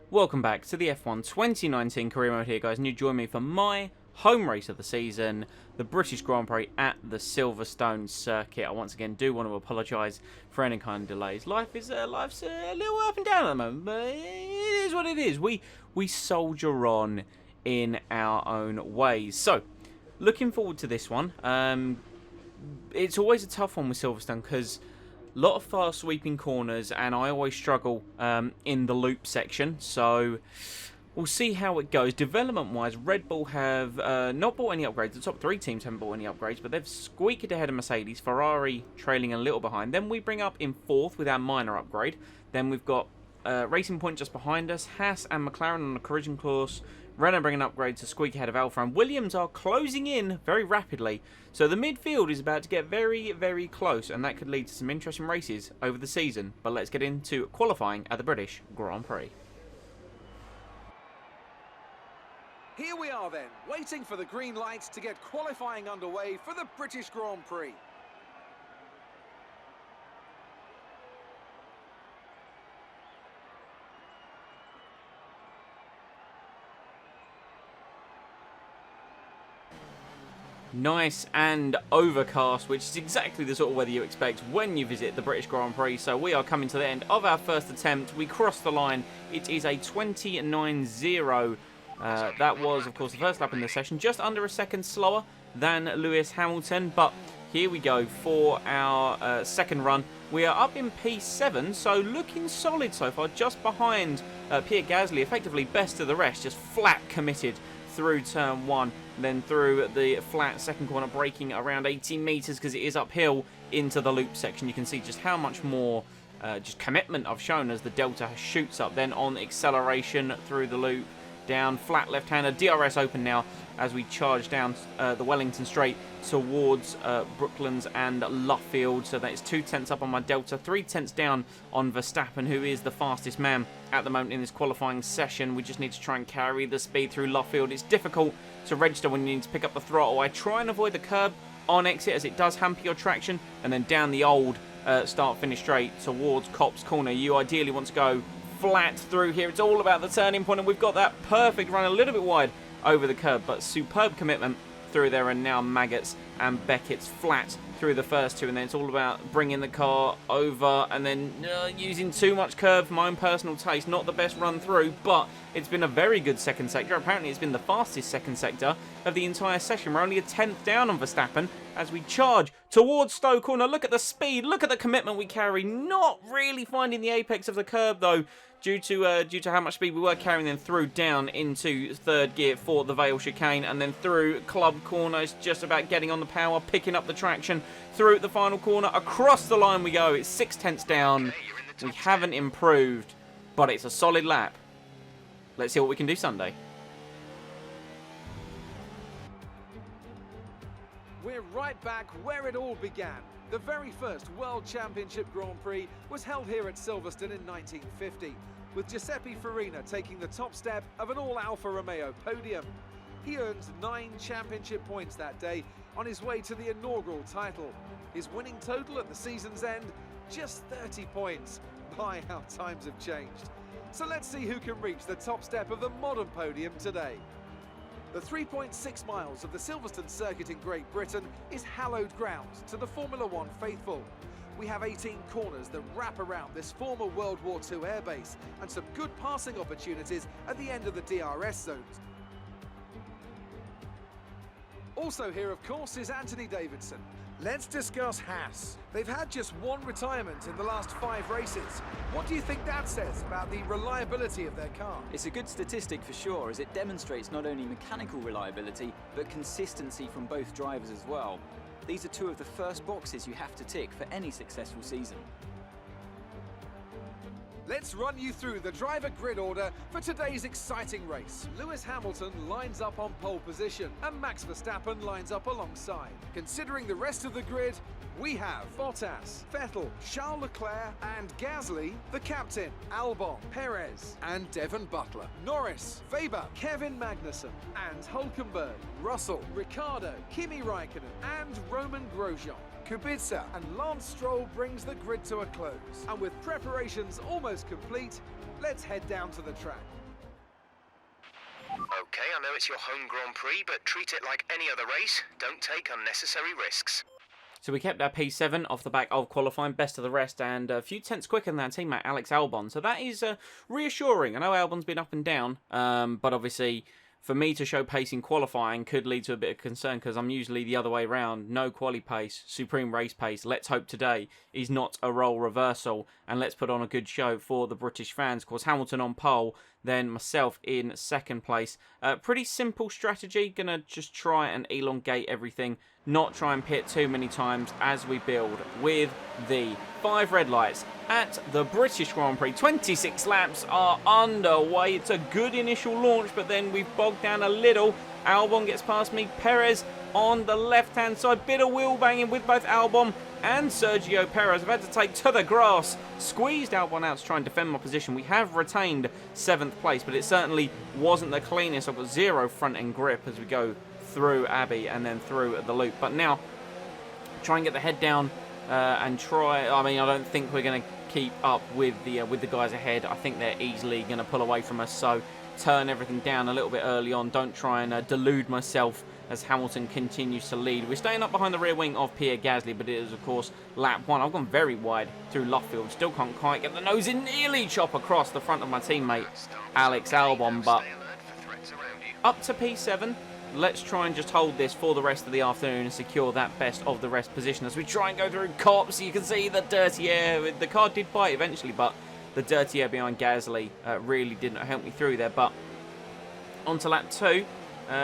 Welcome back to the F1 2019 career mode here, guys, and you join me for my home race of the season, the British Grand Prix at the Silverstone circuit. I once again do want to apologise for any kind of delays. Life's a little up and down at the moment, but it is what it is. We soldier on in our own ways. So, looking forward to this one. It's always a tough one with Silverstone because a lot of fast sweeping corners, and I always struggle in the loop section, so we'll see how it goes. Development wise, Red Bull have not bought any upgrades. The top three teams haven't bought any upgrades, but they've squeaked ahead of Mercedes. Ferrari trailing a little behind. Then we bring up in fourth with our minor upgrade. Then we've got Racing Point just behind us, Haas and McLaren on a collision course. Renault bring an upgrade to squeak ahead of Alfa, and Williams are closing in very rapidly. So the midfield is about to get very, very close, and that could lead to some interesting races over the season. But let's get into qualifying at the British Grand Prix. Here we are then, waiting for the green light to get qualifying underway for the British Grand Prix. Nice and overcast, which is exactly the sort of weather you expect when you visit the British Grand Prix. So we are coming to the end of our first attempt. We crossed the line. It is a 29.0. That was, of course, the first lap in the session. Just under a second slower than Lewis Hamilton. But here we go for our second run. We are up in P7, so looking solid so far. Just behind Pierre Gasly, effectively best of the rest. Just flat committed through turn one, then through the flat second corner, braking around 18 metres because it is uphill into the loop section. You can see just how much more just commitment I've shown as the Delta shoots up. Then on acceleration through the loop, down, flat left-hander, DRS open now as we charge down the Wellington Straight towards Brooklands and Luffield. So that is 2 tenths up on my Delta, 3 tenths down on Verstappen, who is the fastest man at the moment in this qualifying session. We just need to try and carry the speed through Luffield. It's difficult to register when you need to pick up the throttle. I try and avoid the curb on exit as it does hamper your traction, and then down the old start-finish straight towards Copse Corner. You ideally want to go flat through here. It's all about the turning point, and we've got that perfect run, a little bit wide over the curb, but superb commitment through there. And now Maggots and Beckett's flat through the first two, and then it's all about bringing the car over and then using too much curb for my own personal taste. Not the best run through, but it's been a very good second sector. Apparently it's been the fastest second sector of the entire session. We're only a tenth down on Verstappen as we charge towards Stowe Corner. Look at the speed, look at the commitment we carry. Not really finding the apex of the curb though, due to how much speed we were carrying them through down into third gear for the Vale chicane, and then through Club Corner. It's just about getting on the power, picking up the traction through the final corner. Across the line we go. It's 6 tenths down. We haven't improved, but it's a solid lap. Let's see what we can do Sunday. We're right back where it all began. The very first World Championship Grand Prix was held here at Silverstone in 1950, with Giuseppe Farina taking the top step of an all-Alfa Romeo podium. He earned 9 championship points that day on his way to the inaugural title. His winning total at the season's end, just 30 points. My, how times have changed. So let's see who can reach the top step of the modern podium today. The 3.6 miles of the Silverstone circuit in Great Britain is hallowed ground to the Formula One faithful. We have 18 corners that wrap around this former World War II airbase, and some good passing opportunities at the end of the DRS zones. Also here, of course, is Anthony Davidson. Let's discuss Haas. They've had just one retirement in the last 5 races. What do you think that says about the reliability of their car? It's a good statistic for sure, as it demonstrates not only mechanical reliability, but consistency from both drivers as well. These are 2 of the first boxes you have to tick for any successful season. Let's run you through the driver grid order for today's exciting race. Lewis Hamilton lines up on pole position and Max Verstappen lines up alongside. Considering the rest of the grid, we have Bottas, Vettel, Charles Leclerc and Gasly, the captain, Albon, Perez and Devon Butler, Norris, Weber, Kevin Magnussen and Hülkenberg, Russell, Ricciardo, Kimi Raikkonen and Roman Grosjean. Kubica and Lance Stroll brings the grid to a close. And with preparations almost complete, Let's head down to the track. Okay, I know it's your home Grand Prix, but treat it like any other race. Don't take unnecessary risks. So we kept our P7 off the back of qualifying, best of the rest, and a few tenths quicker than our teammate Alex Albon. So that is reassuring. I know Albon's been up and down, but obviously for me to show pace in qualifying could lead to a bit of concern because I'm usually the other way around. No quali pace, supreme race pace. Let's hope today is not a role reversal, and let's put on a good show for the British fans. Of course, Hamilton on pole, then myself in second place. Pretty simple strategy. Gonna just try and elongate everything, not try and pit too many times as we build with the 5 red lights at the British Grand Prix. 26 laps are underway. It's a good initial launch, but then we've bogged down a little. Albon gets past me. Perez on the left-hand side. Bit of wheel banging with both Albon and Sergio Perez. I've had to take to the grass. Squeezed Albon out to try and defend my position. We have retained 7th place, but it certainly wasn't the cleanest. I've got 0 front-end grip as we go through Abbey and then through the loop. But now, try and get the head down and try. I mean, I don't think we're going to keep up with the guys ahead. I think they're easily going to pull away from us. So turn everything down a little bit early on. Don't try and delude myself as Hamilton continues to lead. We're staying up behind the rear wing of Pierre Gasly, but it is, of course, lap 1. I've gone very wide through Luffield. Still can't quite get the nose in. Nearly chop across the front of my teammate, Alex Albon, but up to P7. Let's try and just hold this for the rest of the afternoon and secure that best of the rest position as we try and go through cops. You can see the dirty air. The car did bite eventually, but the dirty air behind Gasly really didn't help me through there. But on to lap 2.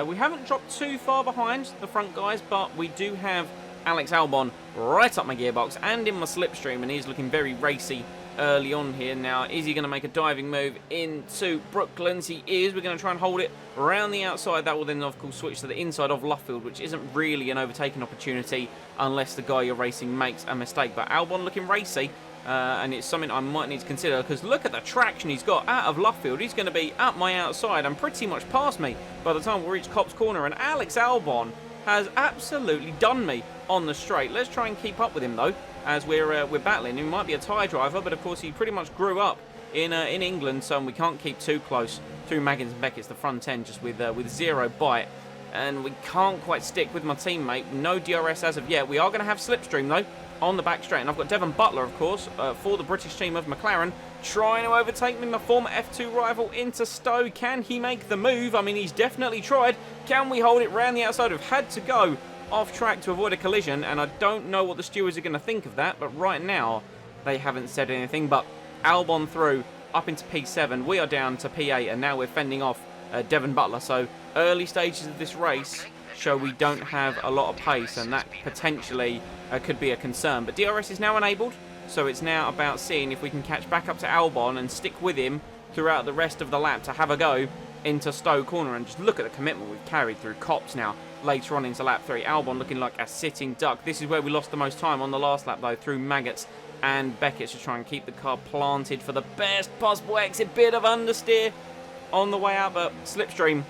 We haven't dropped too far behind the front guys, but we do have Alex Albon right up my gearbox and in my slipstream, and he's looking very racy early on here. Now, is he going to make a diving move into Brooklands? He is. We're going to try and hold it around the outside. That will then, of course, switch to the inside of Luffield, which isn't really an overtaking opportunity unless the guy you're racing makes a mistake. But Albon looking racy, and it's something I might need to consider because look at the traction he's got out of Luffield. He's going to be at my outside and pretty much past me by the time we reach Copse Corner, and Alex Albon has absolutely done me on the straight. Let's try and keep up with him though as we're battling. He might be a tyre driver, but of course he pretty much grew up in England, so we can't keep too close through Maggins and Beckett's the front end just with 0 bite, and we can't quite stick with my teammate. No DRS as of yet. We are going to have slipstream though on the back straight, and I've got Devon Butler, of course, for the British team of McLaren, trying to overtake me, my former F2 rival, into Stowe. Can he make the move? I mean, he's definitely tried. Can we hold it round the outside? We've had to go off track to avoid a collision, and I don't know what the stewards are going to think of that, but right now they haven't said anything. But Albon through up into P7. We are down to P8, and now we're fending off Devon Butler. So early stages of this race show we don't have a lot of pace, and that potentially could be a concern. But DRS is now enabled, so it's now about seeing if we can catch back up to Albon and stick with him throughout the rest of the lap to have a go into Stowe Corner. And just look at the commitment we've carried through Copse now later on into lap 3. Albon looking like a sitting duck. This is where we lost the most time on the last lap though, through Maggots and Beckett's to try and keep the car planted for the best possible exit. Bit of understeer on the way out, but slipstream,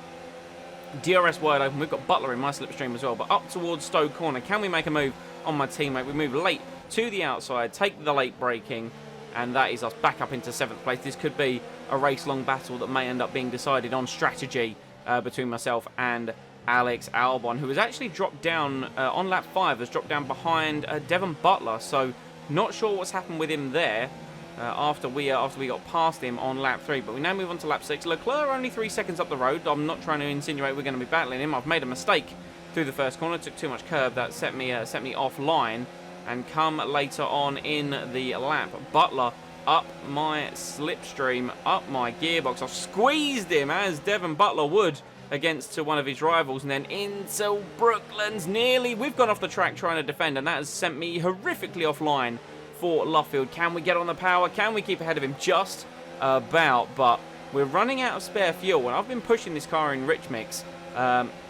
DRS wide open. We've got Butler in my slipstream as well, but up towards Stowe Corner. Can we make a move on my teammate? We move late to the outside, take the late braking, and that is us back up into 7th place. This could be a race-long battle that may end up being decided on strategy between myself and Alex Albon, who has actually dropped down on lap 5, has dropped down behind Devon Butler. So not sure what's happened with him there after we got past him on lap 3. But we now move on to lap 6. Leclerc only 3 seconds up the road. I'm not trying to insinuate we're going to be battling him. I've made a mistake through the first corner. Took too much curb. That set me offline. And come later on in the lap, Butler up my slipstream, up my gearbox. I've squeezed him as Devon Butler would against one of his rivals, and then into Brooklands. Nearly, we've gone off the track trying to defend, and that has sent me horrifically offline for Luffield. Can we get on the power? Can we keep ahead of him? Just about, but we're running out of spare fuel, and I've been pushing this car in rich mix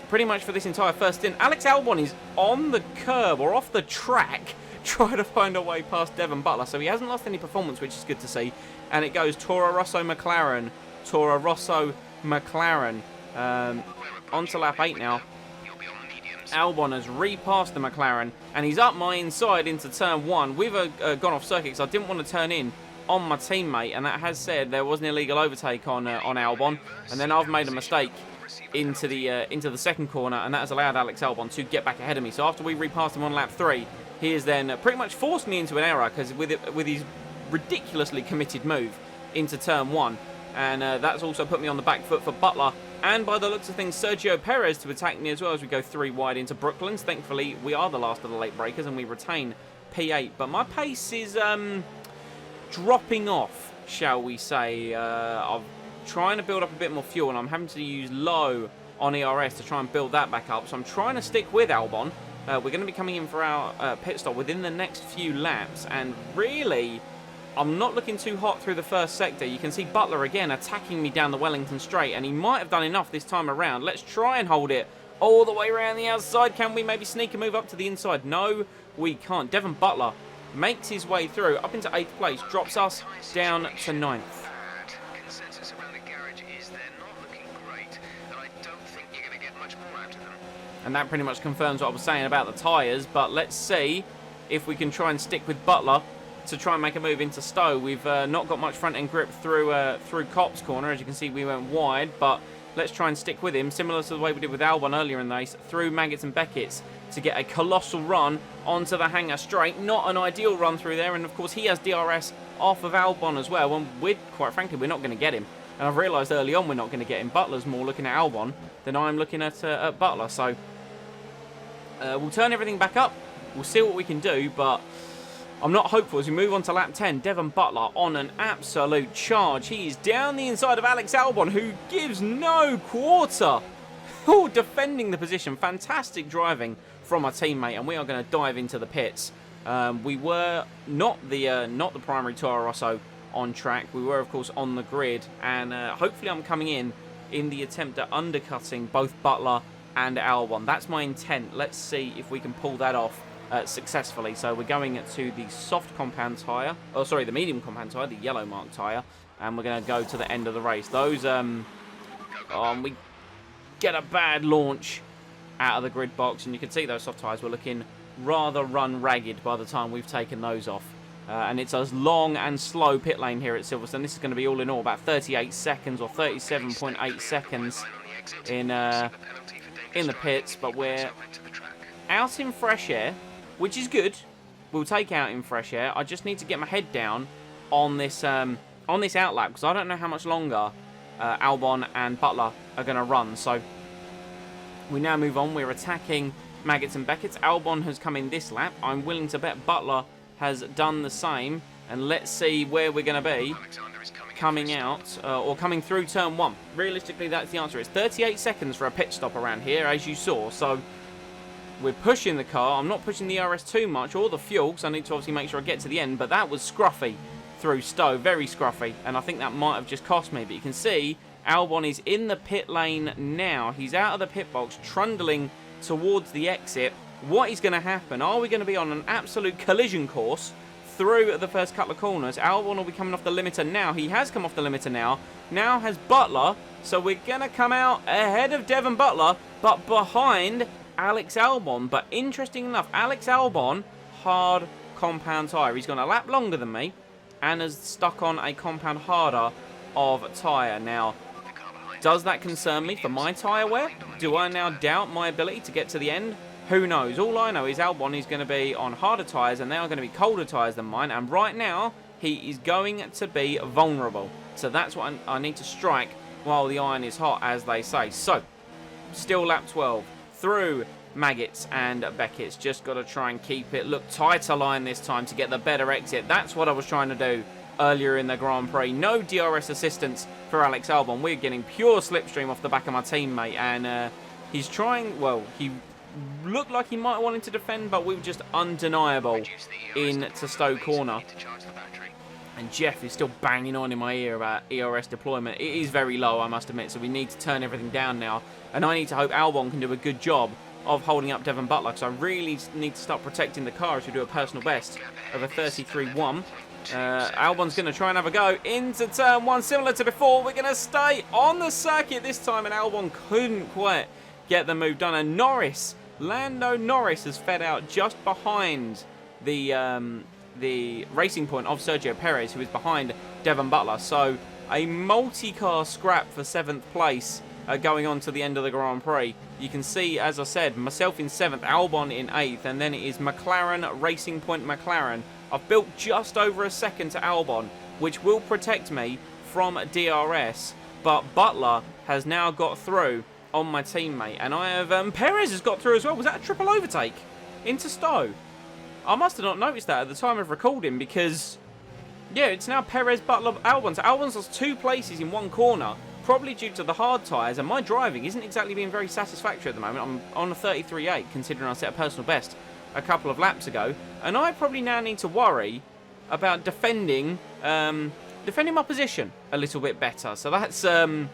pretty much for this entire first stint. Alex Albon is on the curb or off the track trying to find a way past Devon Butler, so he hasn't lost any performance, which is good to see. And it goes Toro Rosso McLaren, Toro Rosso McLaren. On to lap 8 now. Albon has repassed the McLaren, and he's up my inside into turn 1. We've gone off circuit because I didn't want to turn in on my teammate, and that has said there was an illegal overtake on Albon, and then I've made a mistake into the second corner, and that has allowed Alex Albon to get back ahead of me. So after we repassed him on lap 3, he has then pretty much forced me into an error because with his ridiculously committed move into turn 1, and that's also put me on the back foot for Butler, and by the looks of things, Sergio Perez to attack me as well as we go 3 wide into Brooklands. Thankfully, we are the last of the late breakers, and we retain P8, but my pace is dropping off, shall we say. I'm trying to build up a bit more fuel, and I'm having to use low on ERS to try and build that back up, so I'm trying to stick with Albon. We're going to be coming in for our pit stop within the next few laps, and really, I'm not looking too hot through the first sector. You can see Butler again attacking me down the Wellington Straight, and he might have done enough this time around. Let's try and hold it all the way around the outside. Can we maybe sneak a move up to the inside? No, we can't. Devon Butler makes his way through up into 8th place, drops us down to 9th. Consensus around the garage is they're not looking great, and I don't think you're going to get much more out of them. And that pretty much confirms what I was saying about the tyres, but let's see if we can try and stick with Butler to try and make a move into Stowe. We've not got much front end grip through Copse corner. As you can see, we went wide, but let's try and stick with him, similar to the way we did with Albon earlier in the race, through Maggots and Beckett's to get a colossal run onto the Hangar Straight. Not an ideal run through there, and of course he has DRS off of Albon as well, and quite frankly, we're not going to get him. And I've realised early on we're not going to get him. Butler's more looking at Albon than I'm looking at Butler, so we'll turn everything back up. We'll see what we can do, but I'm not hopeful as we move on to lap 10. Devon Butler on an absolute charge. He is down the inside of Alex Albon, who gives no quarter. Oh, defending the position. Fantastic driving from our teammate, and we are going to dive into the pits. We were not the primary Toro Rosso on track. We were, of course, on the grid, and hopefully I'm coming in the attempt at undercutting both Butler and Albon. That's my intent. Let's see if we can pull that off successfully. So we're going to the soft compound tyre, oh sorry, the medium compound tyre, the yellow mark tyre, and we're going to go to the end of the race. Those we get a bad launch out of the grid box, and you can see those soft tyres were looking rather run ragged by the time we've taken those off. And it's a long and slow pit lane here at Silverstone. This is going to be all in all about 38 seconds or 37.8 seconds in the pits, but we're out in fresh air, which is good. We'll take out in fresh air. I just need to get my head down on this outlap, because I don't know how much longer Albon and Butler are going to run. So we now move on. We're attacking Maggots and Beckett's. Albon has come in this lap. I'm willing to bet Butler has done the same, and let's see where we're going to be coming out or coming through turn 1. Realistically, that's the answer. It's 38 seconds for a pit stop around here, as you saw. So we're pushing the car. I'm not pushing the RS too much or the fuel, because I need to obviously make sure I get to the end, but that was scruffy through Stowe, very scruffy, and I think that might have just cost me. But you can see Albon is in the pit lane now. He's out of the pit box, trundling towards the exit. What is going to happen? Are we going to be on an absolute collision course through the first couple of corners? Albon will be coming off the limiter now. He has come off the limiter now. Now has Butler, so we're going to come out ahead of Devon Butler, but behind Alex Albon. But interesting enough, Alex Albon, hard compound tyre. He's gone a lap longer than me and has stuck on a compound harder of tyre. Now, does that concern me for my tyre wear? Do I now doubt my ability to get to the end? Who knows? All I know is Albon is going to be on harder tyres, and they are going to be colder tyres than mine, and right now he is going to be vulnerable. So that's what I need to strike while the iron is hot, as they say. So, still lap 12 through Maggots and Beckett's. Just got to try and keep it. Look, tighter line this time to get the better exit. That's what I was trying to do earlier in the Grand Prix. No DRS assistance for Alex Albon. We're getting pure slipstream off the back of my teammate, and he's trying, well, he looked like he might want him to defend, but we were just undeniable into Stowe corner. And Jeff is still banging on in my ear about ERS deployment. It is very low, I must admit, so we need to turn everything down now. And I need to hope Albon can do a good job of holding up Devon Butler, because I really need to start protecting the car as we do a personal best of a 33.1. Albon's going to try and have a go into turn 1, similar to before. We're going to stay on the circuit this time, and Albon couldn't quite get the move done. And Lando Norris has fed out just behind the the racing point of Sergio Perez, who is behind Devon Butler. So a multi-car scrap for 7th place going on to the end of the Grand Prix. You can see, as I said, myself in 7th, Albon in 8th, and then it is McLaren, Racing Point McLaren. I've built just over a second to Albon, which will protect me from DRS, but Butler has now got through on my teammate, and I have, Perez has got through as well. Was that a triple overtake into Stowe? I must have not noticed that at the time of recording, because, yeah, it's now Perez, Butler, Albon. So Albon's lost 2 places in 1 corner, probably due to the hard tyres, and my driving isn't exactly being very satisfactory at the moment. I'm on a 33.8, considering I set a personal best a couple of laps ago, and I probably now need to worry about defending my position a little bit better. So that's, and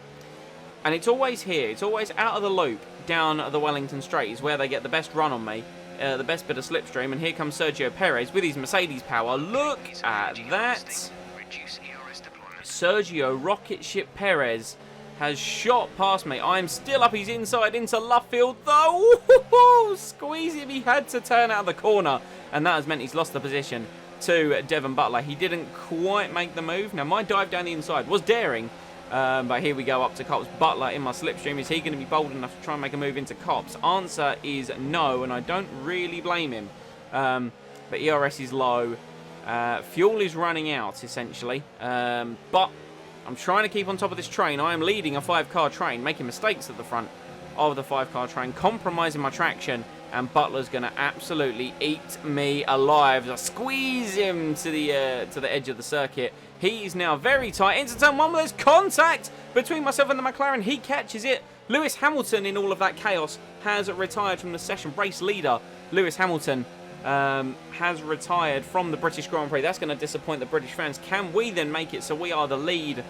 it's always here, it's always out of the loop, down the Wellington Straight is where they get the best run on me, the best bit of slipstream, and here comes Sergio Perez with his Mercedes power. Look at that. Sergio Rocket Ship Perez has shot past me. I'm still up his inside into left field, though. Squeeze him. He had to turn out of the corner, and that has meant he's lost the position to Devon Butler. He didn't quite make the move. Now, my dive down the inside was daring, but here we go up to Cops. Butler in my slipstream. Is he going to be bold enough to try and make a move into Cops? Answer is no, and I don't really blame him. But ERS is low. Fuel is running out, essentially. But I'm trying to keep on top of this train. I am leading a 5-car train, making mistakes at the front of the 5-car train, compromising my traction, and Butler's going to absolutely eat me alive. I squeeze him to the edge of the circuit. He's now very tight into turn 1. There's contact between myself and the McLaren. He catches it. Lewis Hamilton, in all of that chaos, has retired from the session. Race leader Lewis Hamilton has retired from the British Grand Prix. That's going to disappoint the British fans. Can we then make it so we are the lead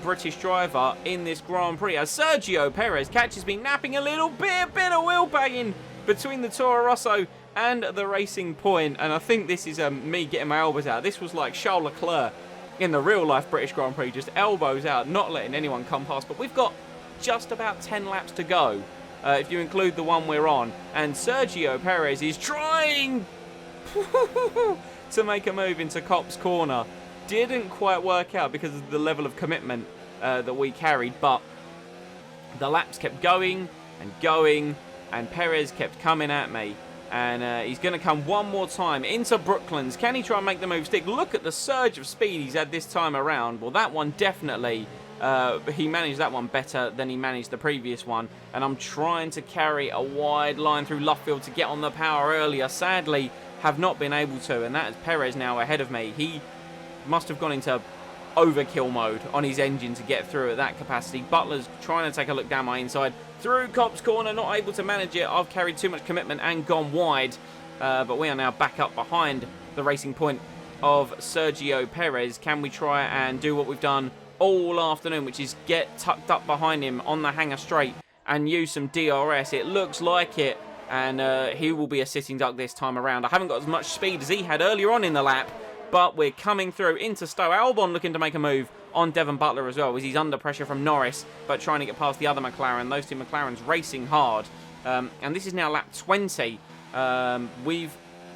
British driver in this Grand Prix, as Sergio Perez catches me napping a little bit of wheel bagging between the Toro Rosso and the Racing Point, and I think this is me getting my elbows out. This was like Charles Leclerc in the real life British Grand Prix, just elbows out, not letting anyone come past. But we've got just about 10 laps to go, if you include the one we're on, and Sergio Perez is trying to make a move into Cop's corner. Didn't quite work out because of the level of commitment that we carried, but the laps kept going and going, and Perez kept coming at me, and he's going to come one more time into Brooklands. Can he try and make the move stick? Look at the surge of speed he's had this time around. Well, that one definitely, he managed that one better than he managed the previous one, and I'm trying to carry a wide line through Luffield to get on the power earlier. Sadly, have not been able to, and that is Perez now ahead of me. He must have gone into overkill mode on his engine to get through at that capacity. Butler's trying to take a look down my inside through Cop's corner, not able to manage it. I've carried too much commitment and gone wide, but we are now back up behind the Racing Point of Sergio Perez. Can we try and do what we've done all afternoon, which is get tucked up behind him on the hanger straight and use some DRS? It looks like it, and he will be a sitting duck this time around. I haven't got as much speed as he had earlier on in the lap, but we're coming through into Stowe. Albon looking to make a move on Devon Butler as well, as he's under pressure from Norris, but trying to get past the other McLaren. Those two McLarens racing hard. And this is now lap 20. We've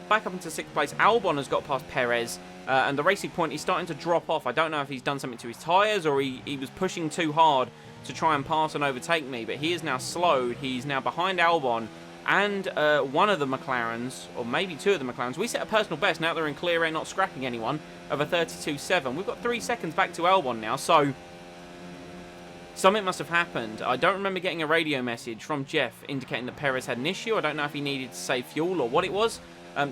back up into 6th place. Albon has got past Perez, and the Racing Point is starting to drop off. I don't know if he's done something to his tyres or he was pushing too hard to try and pass and overtake me, but he is now slowed. He's now behind Albon and one of the McLarens, or maybe 2 of the McLarens. We set a personal best, now they're in clear air, not scrapping anyone, of a 32.7. We've got 3 seconds back to Albon now, so something must have happened. I don't remember getting a radio message from Jeff indicating that Perez had an issue. I don't know if he needed to save fuel or what it was.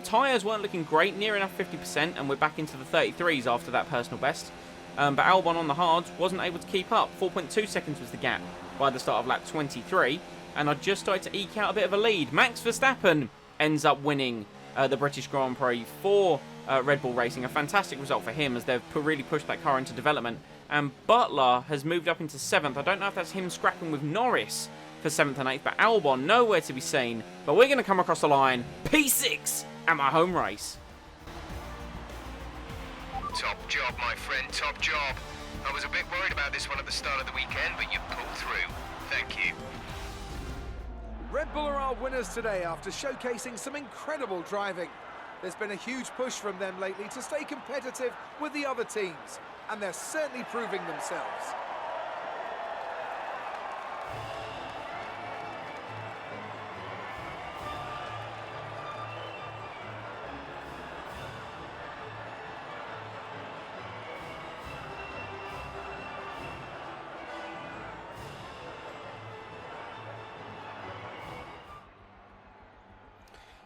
Tyres weren't looking great, near enough 50%, and we're back into the 33s after that personal best. But Albon on the hards wasn't able to keep up. 4.2 seconds was the gap by the start of lap 23. And I just started to eke out a bit of a lead. Max Verstappen ends up winning the British Grand Prix for Red Bull Racing. A fantastic result for him, as they've really pushed that car into development. And Butler has moved up into 7th. I don't know if that's him scrapping with Norris for 7th and 8th, but Albon nowhere to be seen. But we're going to come across the line. P6 at my home race. Top job, my friend, top job. I was a bit worried about this one at the start of the weekend, but you pulled through. Thank you. Red Bull are our winners today after showcasing some incredible driving. There's been a huge push from them lately to stay competitive with the other teams, and they're certainly proving themselves.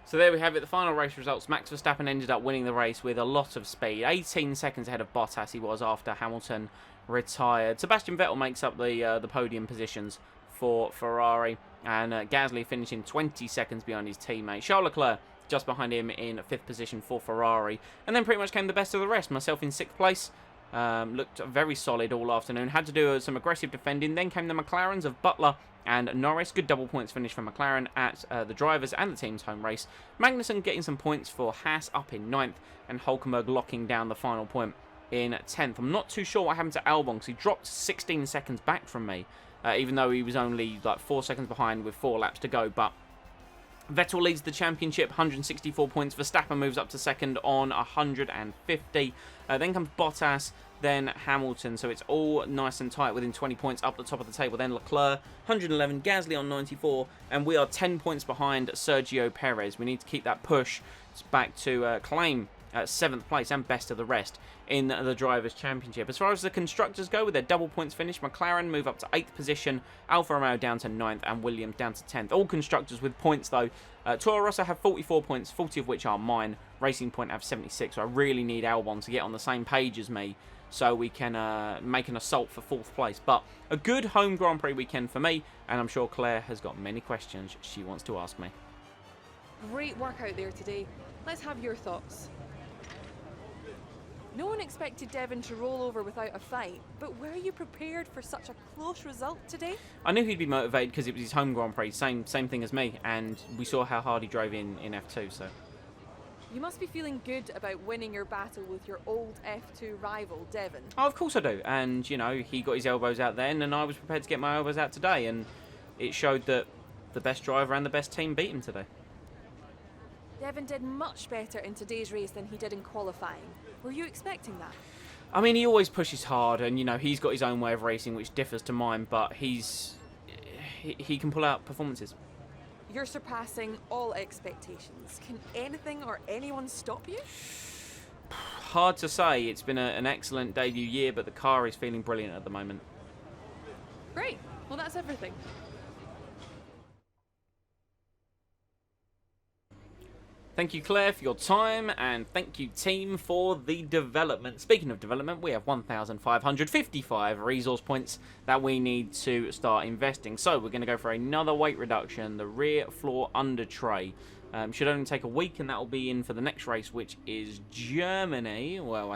So there we have it, the final race results. Max Verstappen ended up winning the race with a lot of speed. 18 seconds ahead of Bottas he was after Hamilton retired. Sebastian Vettel makes up the podium positions for Ferrari. And Gasly finishing 20 seconds behind his teammate. Charles Leclerc just behind him in 5th position for Ferrari. And then pretty much came the best of the rest. Myself in 6th place. Looked very solid all afternoon. Had to do some aggressive defending. Then came the McLarens of Butler and Norris. Good double points finish for McLaren at the drivers and the team's home race. Magnussen getting some points for Haas up in 9th. And Hulkenberg locking down the final point in 10th. I'm not too sure what happened to Albon because he dropped 16 seconds back from me. Even though he was only like 4 seconds behind with 4 laps to go. But Vettel leads the championship, 164 points. Verstappen moves up to 2nd on 150. Then comes Bottas, then Hamilton. So it's all nice and tight within 20 points up the top of the table. Then Leclerc, 111. Gasly on 94. And we are 10 points behind Sergio Perez. We need to keep that push back to claim 7th place and best of the rest in the Drivers' Championship. As far as the constructors go, with their double points finish, McLaren move up to 8th position, Alfa Romeo down to 9th, and Williams down to 10th. All constructors with points, though. Toro Rosso have 44 points, 40 of which are mine. Racing Point have 76, so I really need Albon to get on the same page as me so we can make an assault for 4th place. But a good home Grand Prix weekend for me, and I'm sure Claire has got many questions she wants to ask me. Great work out there today. Let's have your thoughts. No one expected Devon to roll over without a fight, but were you prepared for such a close result today? I knew he'd be motivated because it was his home Grand Prix, same thing as me, and we saw how hard he drove in F2, so. You must be feeling good about winning your battle with your old F2 rival, Devon. Oh, of course I do, and, you know, he got his elbows out then, and I was prepared to get my elbows out today, and it showed that the best driver and the best team beat him today. Devon did much better in today's race than he did in qualifying. Were you expecting that? I mean, he always pushes hard, and, you know, he's got his own way of racing, which differs to mine, but he can pull out performances. You're surpassing all expectations. Can anything or anyone stop you? Hard to say. It's been an excellent debut year, but the car is feeling brilliant at the moment. Great. Well, that's everything. Thank you, Claire, for your time, and thank you, team, for the development. Speaking of development, we have 1,555 resource points that we need to start investing. So we're going to go for another weight reduction, the rear floor under tray. Should only take a week, and that will be in for the next race, which is Germany. Well,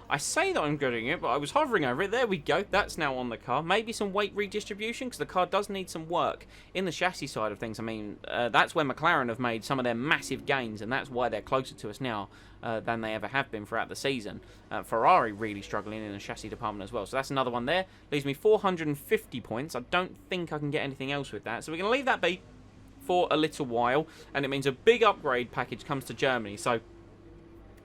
I say that I'm getting it, but I was hovering over it. There we go. That's now on the car. Maybe some weight redistribution, because the car does need some work in the chassis side of things. I mean, that's where McLaren have made some of their massive gains, and that's why they're closer to us now than they ever have been throughout the season. Ferrari really struggling in the chassis department as well. So that's another one there. Leaves me 450 points. I don't think I can get anything else with that. So we're going to leave that be for a little while, and it means a big upgrade package comes to Germany. So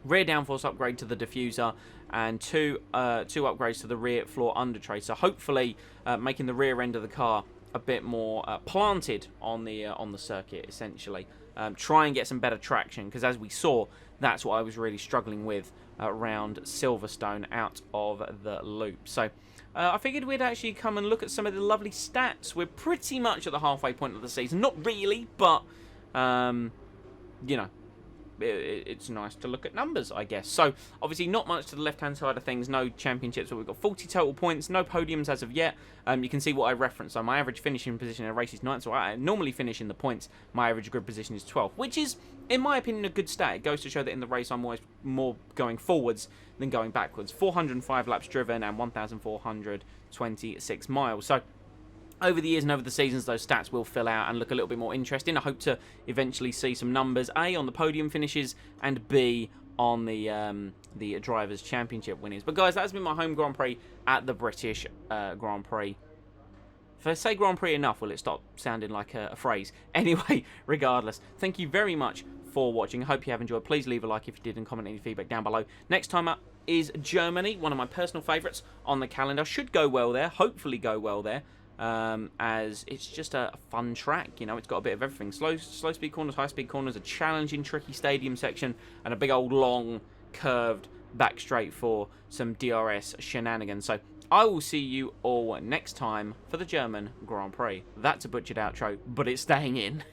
rear downforce upgrade to the diffuser, and two upgrades to the rear floor under tray. So hopefully making the rear end of the car a bit more planted on the circuit, essentially. Try and get some better traction, because as we saw, that's what I was really struggling with around Silverstone out of the loop. So I figured we'd actually come and look at some of the lovely stats. We're pretty much at the halfway point of the season. Not really, but, you know, it's nice to look at numbers, I guess. So, obviously, not much to the left-hand side of things. No championships, but we've got 40 total points. No podiums as of yet. You can see what I referenced. So, my average finishing position in a race is 9th. So, I normally finish in the points. My average grid position is 12th, which is, in my opinion, a good stat. It goes to show that in the race, I'm always more going forwards than going backwards. 405 laps driven and 1,426 miles. So, over the years and over the seasons, those stats will fill out and look a little bit more interesting. I hope to eventually see some numbers, A, on the podium finishes, and B, on the Drivers' Championship winners. But guys, that's been my home Grand Prix at the British Grand Prix. If I say Grand Prix enough, will it stop sounding like a phrase? Anyway, regardless, thank you very much for watching. I hope you have enjoyed. Please leave a like if you did and comment any feedback down below. Next time up is Germany, one of my personal favourites on the calendar. Should go well there, hopefully go well there, as it's just a fun track. You know, it's got a bit of everything. Slow speed corners, high speed corners, a challenging, tricky stadium section, and a big old long curved back straight for some DRS shenanigans. So I will see you all next time for the German Grand Prix. That's a butchered outro, but it's staying in.